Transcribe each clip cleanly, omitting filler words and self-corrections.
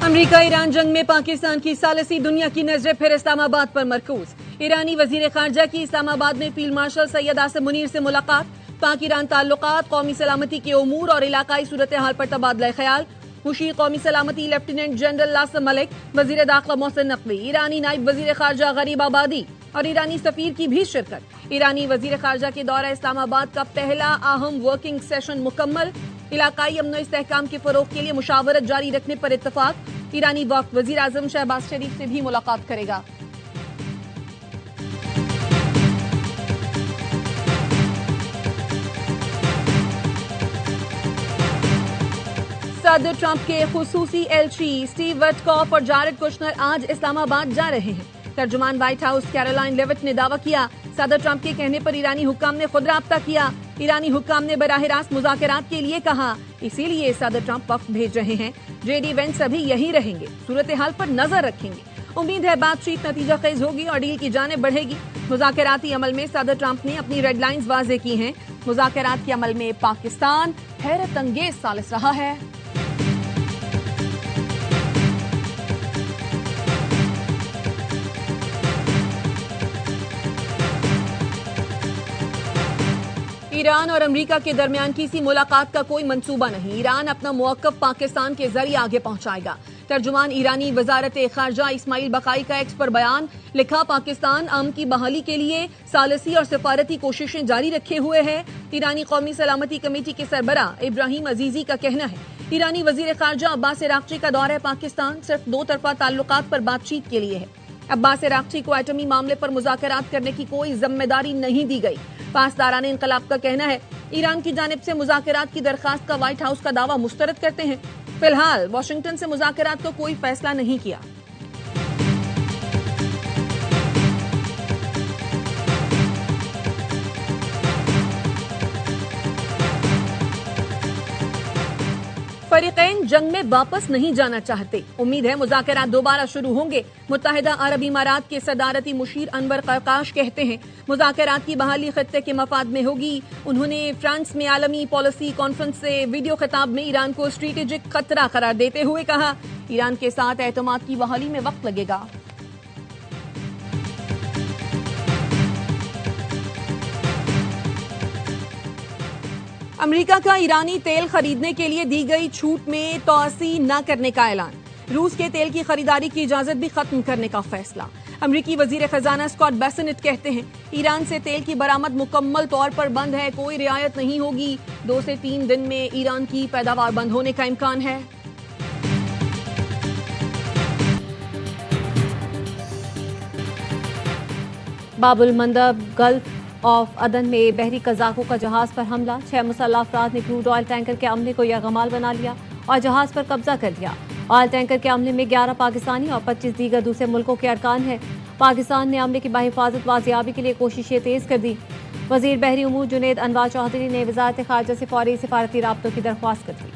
America Iran जंग में पाकिस्तान की सालिसी, दुनिया की नजरें फिर इस्लामाबाद पर मरकूज। ईरानी वजीर खारजा की इस्लामाबाद में फील्ड मार्शल सैयद आसिम मुनीर से मुलाकात। पाक ईरान ताल्लुकात, कौमी सलामती के उमूर और इलाकाई सूरत हाल पर तबादला ख्याल। मुशीर कौमी सलामती लेफ्टिनेंट जनरल लासम मलिक, वजीर दाखिला मोहसिन नकवी, ईरानी नायब वजीर खारजा गरीब आबादी और ईरानी सफीर की भी शिरकत। ईरानी वजीर खारजा के दौरा इस्लामाबाद का पहला अहम वर्किंग सेशन मुकम्मल। इलाकाई अमन इस्तेहकाम के फरोग के लिए मुशावरत जारी रखने पर इत्तफाक। ईरानी वक्त वजीर आजम शहबाज शरीफ से भी मुलाकात करेगा। सदर ट्रंप के खुसूसी एलची स्टीव विटकॉफ और जारेड कुशनर आज इस्लामाबाद जा रहे हैं। तर्जुमान व्हाइट हाउस कैरोलाइन लेविट ने दावा किया, सदर ट्रंप के कहने पर ईरानी हुक्काम ने खुद राब्ता किया। ईरानी हुक्काम ने बराह रास्त मुज़ाकरात के लिए कहा, इसीलिए सदर ट्रंप वक्त भेज रहे हैं। जेडी वेंस अभी यहीं रहेंगे, सूरत हाल पर नजर रखेंगे। उम्मीद है बातचीत नतीजा खेज होगी और डील की जानिब बढ़ेगी। मुज़ाकराती अमल में सदर ट्रंप ने अपनी रेड लाइन्स वाज़ेह की हैं। मुज़ाकरात के अमल में पाकिस्तान हैरत अंगेज सालिस रहा है। ईरान और अमेरिका के दरमियान किसी मुलाकात का कोई मंसूबा नहीं। ईरान अपना मौक़िफ़ पाकिस्तान के जरिए आगे पहुंचाएगा। तर्जुमान ईरानी वजारत खारजा इस्माइल बकाई का एक्स पर बयान लिखा, पाकिस्तान अमन की बहाली के लिए सालसी और सिफारती कोशिशें जारी रखे हुए है। ईरानी कौमी सलामती कमेटी के सरबरा इब्राहिम अजीजी का कहना है, ईरानी वजीर खारजा अब्बास अराक्ची का दौरा पाकिस्तान सिर्फ दो तरफा ताल्लुकात पर बातचीत के लिए है। अब्बास अराक्ची को एटमी मामले पर मुज़ाकरात करने की कोई जिम्मेदारी नहीं दी गई। पासदारान इनकलाब का कहना है, ईरान की जानिब से मुज़ाकरात की दरखास्त का व्हाइट हाउस का दावा मुस्तरद करते हैं। फिलहाल वाशिंगटन से मुज़ाकरात का कोई फैसला नहीं किया। फरीकैन जंग में वापस नहीं जाना चाहते। उम्मीद है मुज़ाकरात दोबारा शुरू होंगे। मुत्तहिदा अरब इमारात के सदारती मुशीर अनवर क़रकाश कहते हैं, मुज़ाकरात की बहाली खत्ते के मफाद में होगी। उन्होंने फ्रांस में आलमी पॉलिसी कॉन्फ्रेंस से वीडियो खिताब में ईरान को स्ट्रेटेजिक खतरा करार देते हुए कहा, ईरान के साथ एतमाद की बहाली में वक्त लगेगा। अमेरिका का ईरानी तेल खरीदने के लिए दी गई छूट में तोसी न करने का ऐलान। रूस के तेल की खरीदारी की इजाजत भी खत्म करने का फैसला। अमेरिकी वजीर खजाना स्कॉट बेसेनेट कहते हैं, ईरान से तेल की बरामद मुकम्मल तौर पर बंद है, कोई रियायत नहीं होगी। 2 से 3 दिन में ईरान की पैदावार बंद होने का इम्कान है। बाबुल मंदब गल्फ ऑफ अदन में बहरी कज़ाकों का जहाज पर हमला। 6 मुसल्लह अफराद ने क्रूड ऑयल टैंकर के अमले को यरगमाल बना लिया और जहाज पर कब्जा कर लिया। ऑयल टैंकर के अमले में 11 पाकिस्तानी और 25 दीगर दूसरे मुल्कों के अरकान हैं। पाकिस्तान ने अमले की बाहिफाजत वाजियाबी के लिए कोशिशें तेज कर दी। वजीर बहरी उमूर जुनैद अनवर चौधरी ने वजारत खारजा से फौरी सिफारती राब्तों की दरख्वास्त कर दी।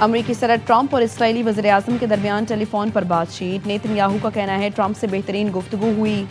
अमरीकी सदर ट्रंप और इस्राएली वज़ीर आज़म के दरमियान टेलीफोन पर बातचीत। नेतन्याहू का कहना है, ट्रंप से बेहतरीन गुफ्तगू हुई।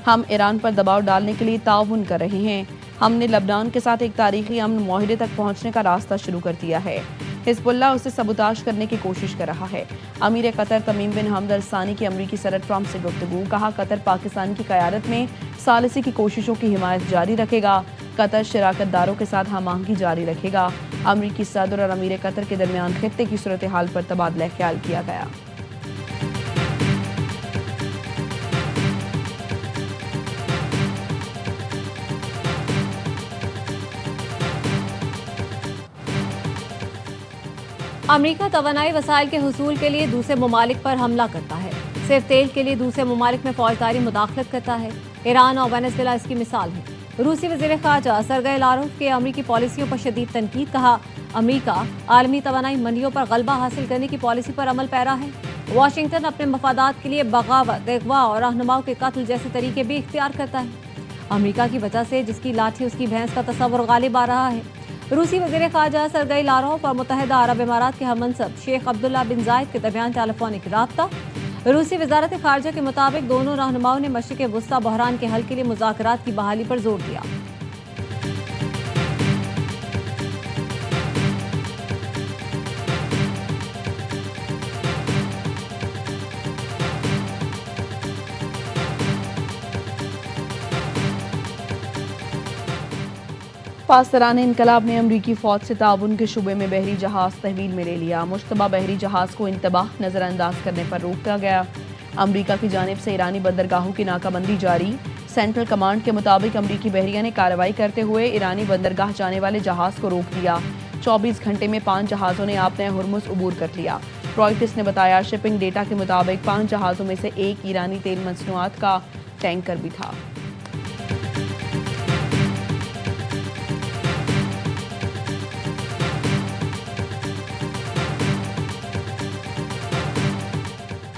हम ईरान पर दबाव डालने के लिए ताउन कर रहे हैं। हमने लबनान के साथ एक तारीखी अमन मुआहदे तक पहुंचने का रास्ता शुरू कर दिया है। हिज़्बुल्लाह उसे सबूताज करने की कोशिश कर रहा है। अमीर कतर तमीम बिन हमद अल सानी की अमरीकी सदर ट्रंप से गुफ्तगू। कहा, कतर पाकिस्तान की क़यादत में सालिसी की कोशिशों की हिमायत जारी रखेगा। कतर शराकतदारों के साथ हम आहंगी जारी रखेगा। अमरीकी सदर और अमीर कतर के दरमियान खित्ते की सूरत हाल पर तबादला ख्याल किया गया। अमरीका तवानाई वसाइल के हुसूल के लिए दूसरे ममालिक पर हमला करता है। सिर्फ तेल के लिए दूसरे ममालिक में फौजदारी मुदाखलत करता है। ईरान और वेनेजुएला इसकी मिसाल है। रूसी वज़ीर ख़ारजा सरगई लारोव के अमरीकी पॉलिसियों पर शदीद तनकीद। कहा, अमरीका आलमी तवानाई मंडियों पर गलबा हासिल करने की पॉलिसी पर अमल पैरा है। वाशिंगटन अपने मफादात के लिए बगावत, अगवा और रहनुमाओं के कत्ल जैसे तरीके भी इख्तियार करता है। अमरीका की वजह से जिसकी लाठी उसकी भैंस का तस्वुर गालिब आ रहा है। रूसी वज़ीर ख़ारजा सरगई लारोव और मुत्तहिदा अरब इमारात के हममनसब शेख अब्दुल्ला बिन जायद के दरमियान टेलीफोनिक राब्ता। रूसी वजारत खारजा के मुताबिक दोनों रहनुमाओं ने मशरिक़ वुस्ता बहरान के हल के लिए मुज़ाकरात की बहाली पर जोर दिया। पासदारान इनकलाब ने अमरीकी फौज से ताउन के शुबे में बहरी जहाज तहवील में ले लिया। मुश्तबा बहरी जहाज को इंतबाह नजरअंदाज करने पर रोका गया। अमरीका की जानिब से ईरानी बंदरगाहों की नाकाबंदी जारी। सेंट्रल कमांड के मुताबिक अमरीकी बहरिया ने कार्रवाई करते हुए ईरानी बंदरगाह जाने वाले जहाज को रोक दिया। 24 घंटे में 5 जहाज़ों ने आपने हुर्मुज़ उबूर कर लिया। रॉयटर्स ने बताया शिपिंग डेटा के मुताबिक 5 जहाज़ों में से एक ईरानी तेल मसनूआत का टैंकर भी था।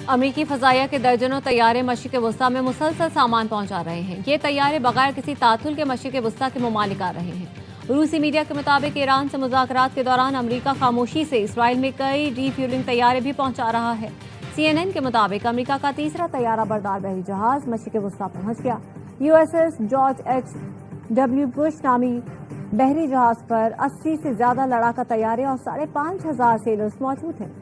अमरीकी फजाइया के दर्जनों तैयारे मशरिक़ वस्ता में मुसलसल सामान पहुंचा रहे हैं। ये तैयारे बगैर किसी तातुल के मशरिक़ वस्ता के ममालिक आ रहे हैं। रूसी मीडिया के मुताबिक ईरान से मुज़ाकरात के दौरान अमरीका खामोशी से इसराइल में कई रीफ्यूलिंग तैयारे भी पहुंचा रहा है। CNN के मुताबिक अमरीका का तीसरा तैयारा बरदार बहरी जहाज मशरिक़ वस्ता पहुंच गया। USS George H.W. बुश नामी बहरी जहाज पर 80 से ज्यादा लड़ाका तैयारे और 5,500 सेलर्स मौजूद हैं।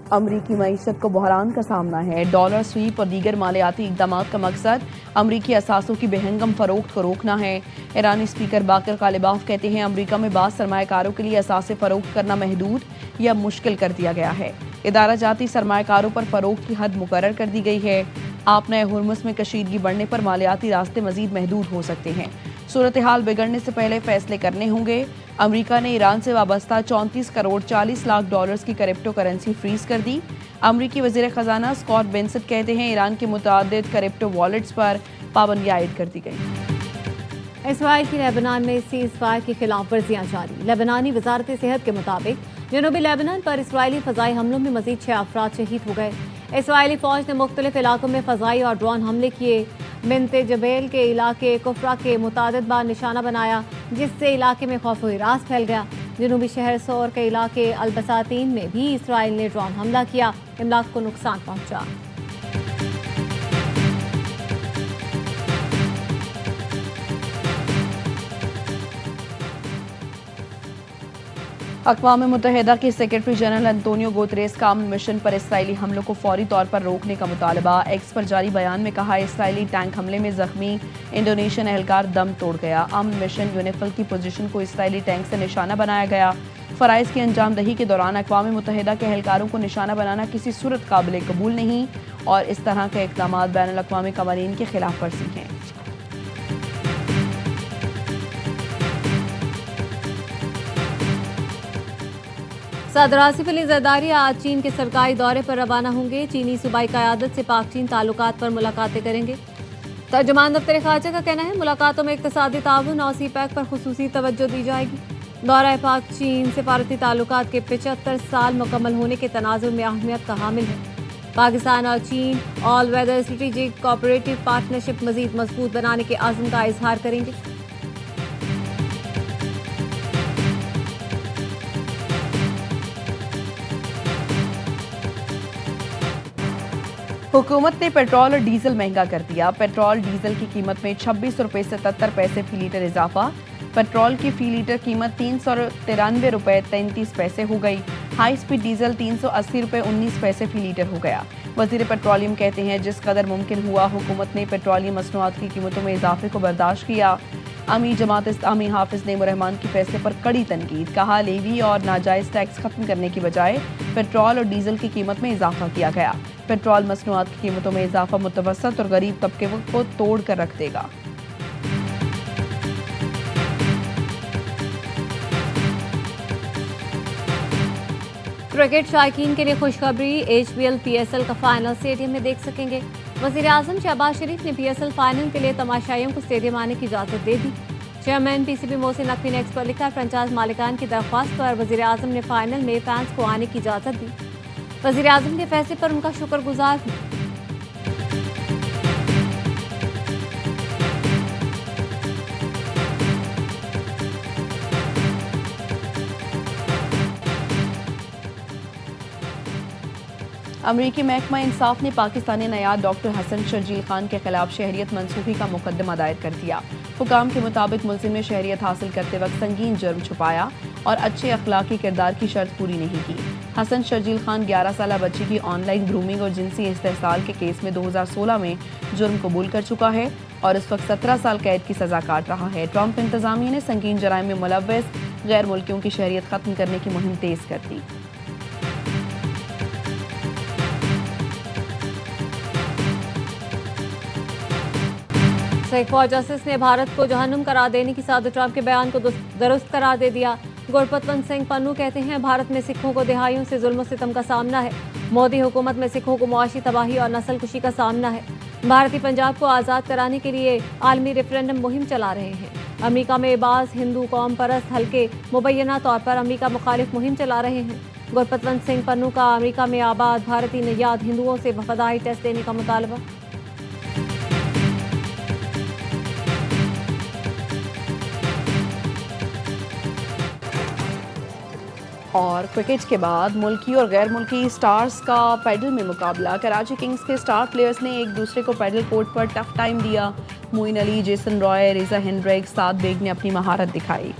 अमरीकी मईशत को बहरान का सामना है। डॉलर स्वीप और दीगर मालियाती इक़दाम का मकसद अमरीकी असासों की बेहंगम फरोख्त को रोकना है। ईरानी स्पीकर बाकर कालिबाफ कहते हैं अमरीका में बाज़ सरमायाकारों के लिए असासे फरोख्त करना महदूद या मुश्किल कर दिया गया है। इदारा जाती सरमायाकारों पर फरोख्त की हद मुकर्रर कर दी गई है। आपने हुर्मुज़ में कशीदगी बढ़ने पर मालियाती रास्ते मजीद महदूद हो सकते हैं। सूरत हाल बिगड़ने से पहले फैसले करने होंगे। अमरीका ने ईरान से वाबस्ता 34 करोड़ 40 लाख डॉलर्स की क्रिप्टो करेंसी फ्रीज कर दी। अमरीकी वज़ीर ख़जाना स्कॉट बेंसेट कहते हैं ईरान के मुतादिद क्रिप्टो वॉलेट्स पर पाबंदी आयद कर दी गई। इसराइल की लेबनान में सीज़ फायर की खिलाफ वर्जियाँ जारी। लेबनानी वजारत सेहत के मुताबिक जनूबी लेबनान पर इसराइली फ़ज़ाई हमलों में मजीद 6 अफराद शहीद हो गए। इसराइली फ़ौज ने मुख्तलिफ इलाकों में फ़ज़ाई और ड्रोन हमले किए। बिनते जबेल के इलाके कुफरा के मुतादिद बार निशाना बनाया, जिससे इलाके में खौफ व हिरास फैल गया। जनूबी शहर सोर के इलाके अलबसातीन में भी इसराइल ने ड्रोन हमला किया। इमलाक को नुकसान पहुंचा। अक़वाम मुत्तहिदा के सेक्रेटरी जनरल अंतोनियो गुतेरेस का अमन मिशन पर इसराइली हमलों को फौरी तौर पर रोकने का मुतालबा। एक्स पर जारी बयान में कहा इसराइली टैंक हमले में जख्मी इंडोनेशियन एहलकार दम तोड़ गया। अमन मिशन यूनिफिल की पोजीशन को इसराइली टैंक से निशाना बनाया गया। फ़राइज़ की अंजामदही के दौरान अक़वाम मुत्तहिदा के एहलकारों को निशाना बनाना किसी सूरत काबिल कबूल नहीं और इस तरह के इक़दाम बैनुल अक़वामी क़वानीन के खिलाफ वर्जी हैं। सदर आसिफ अली ज़रदारी आज चीन के सरकारी दौरे पर रवाना होंगे। चीनी सूबाई क़यादत से पाक चीन ताल्लुकात पर मुलाकातें करेंगे। तर्जुमान दफ्तर ख़ारजा का कहना है मुलाकातों में इक़्तिसादी ताउन और CPEC पर खुसूसी तवज्जो दी जाएगी। दौरा पाक चीन सिफारती ताल्लुकात के 75 साल मुकम्मल होने के तनाजुर में अहमियत का हामिल है। पाकिस्तान और चीन all weather strategic cooperative partnership मजीद मजबूत बनाने के आज़म का इजहार करेंगे। हुकूमत ने पेट्रोल और डीजल महंगा कर दिया। पेट्रोल डीजल की कीमत में 26 रुपये से 77 पैसे फी लीटर इजाफा। पेट्रोल की फी लीटर कीमत 393 रुपये 33 पैसे हो गई। हाई स्पीड डीजल 380 रुपये 19 पैसे फी लीटर हो गया। वज़ीर पेट्रोलियम कहते हैं जिस कदर मुमकिन हुआ हुकूमत ने पेट्रोलियम मसनूआत की कीमतों में इजाफे को बर्दाश्त किया। अमीर जमात इस्लामी हाफिज नईम रहमान के फैसले पर कड़ी तनकीद। कहा लेवी और नाजायज़ टैक्स खत्म करने की बजाय पेट्रोल और डीजल की कीमत में इजाफा किया गया। पेट्रोल मसनूआत की कीमतों में इजाफा मुतवसत और गरीब तबके को तोड़ कर रख देगा। क्रिकेट शायकीन के लिए खुशखबरी, HBL PSL का फाइनल स्टेडियम में देख सकेंगे। वज़ीर आज़म शहबाज शरीफ ने PSL फाइनल के लिए तमाशाइयों को स्टेडियम आने की इजाज़त दे दी। चेयरमैन PCB मोहसिन नकवी ने एक्स पर लिखा फ्रेंचाइज मालिकान की दरख्वास्त पर वज़ीर आज़म ने फाइनल में फैंस को आने की इजाज़त दी। वज़ीर आज़म के फैसले पर उनका शुक्रगुजार हूँ। अमरीकी महकमा इंसाफ ने पाकिस्तानी नयाब डॉक्टर हसन शर्जील खान के खिलाफ शहरियत मनसूखी का मुकदमा दायर कर दिया। हुकाम के मुताबिक मुल्जिम ने शहरियत हासिल करते वक्त संगीन जुर्म छुपाया और अच्छे अखलाकी किरदार की शर्त पूरी नहीं की। हसन शर्जील खान 11 साल बच्ची की ऑनलाइन ग्रूमिंग और जिनसी इस्तेहसाल के केस में 2016 में जुर्म कबूल कर चुका है और इस वक्त 17 साल कैद की सजा काट रहा है। ट्रंप इंतजामिया ने संगीन जराइम में मुलव्वस गैर मुल्कियों की शहरियत खत्म करने की मुहिम तेज कर दी। शेख फौज जस्टिस ने भारत को जहन्नुम करार देने की साथ ट्रंप के बयान को दुरुस्त करार दे दिया। गुरपतवंत सिंह पन्नू कहते हैं, भारत में सिखों को दिहाइयों से जुल्म सितम का सामना है। मोदी हुकूमत में सिखों को मुआशी तबाही और नस्ल कुशी का सामना है। भारतीय पंजाब को आज़ाद कराने के लिए आलमी रेफरेंडम मुहिम चला रहे हैं। अमेरिका में बाज़ हिंदू कौम परस्त हल्के मुबैना तौर पर अमेरिका मुखालिफ मुहिम चला रहे हैं। गुरपतवंत सिंह पन्नू का अमेरिका में आबाद भारतीय नयाद हिंदुओं से वफादारी टेस्ट देने का मुतालबा। और क्रिकेट के बाद मुल्की और गैर मुल्की स्टार्स का पैडल में मुकाबला। कराची किंग्स के स्टार प्लेयर्स ने एक दूसरे को पैडल कोर्ट पर टफ टाइम दिया। मोइन अली, जेसन रॉय, रेजा हेंड्रिक्स, साद बेग ने अपनी महारत दिखाई।